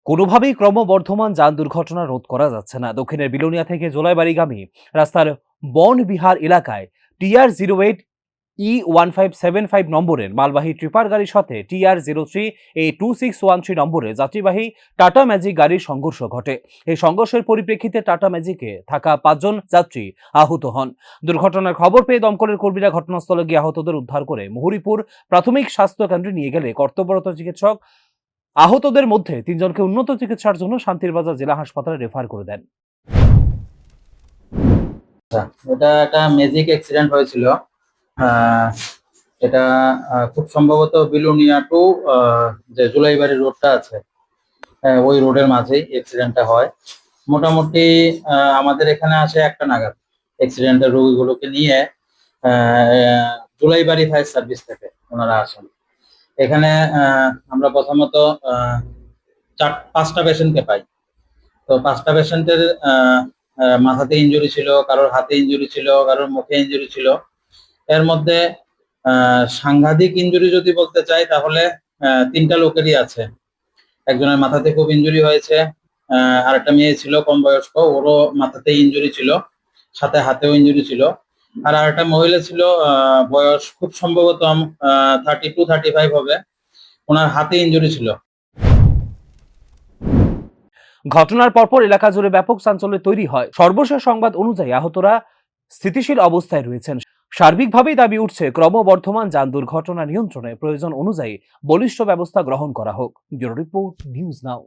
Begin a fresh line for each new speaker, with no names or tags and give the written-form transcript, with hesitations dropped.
কোনোভাবেই ক্রমবর্ধমান যান দুর্ঘটনা রোধ করা যাচ্ছে না। দক্ষিণের বিলোনিয়া থেকে জোলাইবাড়িগামী রাস্তার বনবিহার এলাকায় TR-08 E1575 নম্বরের মালবাহী ট্রিপার গাড়ির সাথে TR-03 A2613 নম্বরের যাত্রীবাহী টাটা ম্যাজিক গাড়ির সংঘর্ষ ঘটে। এই সংঘর্ষের পরিপ্রেক্ষিতে টাটা ম্যাজিকে থাকা 5 জন যাত্রী আহত হন। দুর্ঘটনার খবর পেয়ে দমকলের কর্মীরা ঘটনাস্থলে গিয়ে আহতদের উদ্ধার করে মুহুরীপুর প্রাথমিক স্বাস্থ্য কেন্দ্রে নিয়ে গেলে কর্তব্যরত চিকিৎসক আহতদের মধ্যে 3 জনকে উন্নত চিকিৎসার জন্য শান্তিরবাজার জেলা হাসপাতালে রেফার করে দেন।
এটা একটা ম্যাজিক অ্যাক্সিডেন্ট হয়েছিল। এটা খুব সম্ভবত বিলোনিয়া টু যে জুলাইবাড়ি রোডটা আছে ওই রোডের মাঝেই অ্যাক্সিডেন্টটা হয়। মোটামুটি আমাদের এখানে আসে 1টা নাগাদ অ্যাক্সিডেন্টের রোগীগুলোকে নিয়ে জুলাইবাড়ি ফায়ার সার্ভিস থেকে ওনারা আসেন। এখানে আমরা প্রথমত 5টা পেশেন্টকে পাই। তো 5টা পেশেন্টের মাথাতে ইনজুরি ছিল, কারোর হাতে ইনজুরি ছিল, কারোর মুখে ইনজুরি ছিল। এর মধ্যে সাংঘাতিক ইনজুরি যদি বলতে চাই তাহলে 3টা লোকেরই আছে। একজনের মাথাতে খুব ইনজুরি হয়েছে, আর একটা মেয়ে ছিল কম বয়স্ক, ওরও মাথাতে ইনজুরি ছিল, সাথে হাতেও ইনজুরি ছিল। আর একটা মহিলা ছিল, বয়স খুব সম্ভবত 32-35 হবে, ওনার হাতে ইনজুরি ছিল।
ঘটনার পরপর এলাকা জুড়ে ব্যাপক চাঞ্চল্য তৈরি হয়। সর্বশেষ সংবাদ অনুযায়ী আহতরা স্থিতিশীল অবস্থায় রয়েছেন। সার্বিকভাবেই দাবি উঠছে ক্রমবর্ধমান যান দুর্ঘটনা নিয়ন্ত্রণে প্রয়োজন অনুযায়ী বলিষ্ঠ ব্যবস্থা গ্রহণ করা হোক। Bureau report, news now.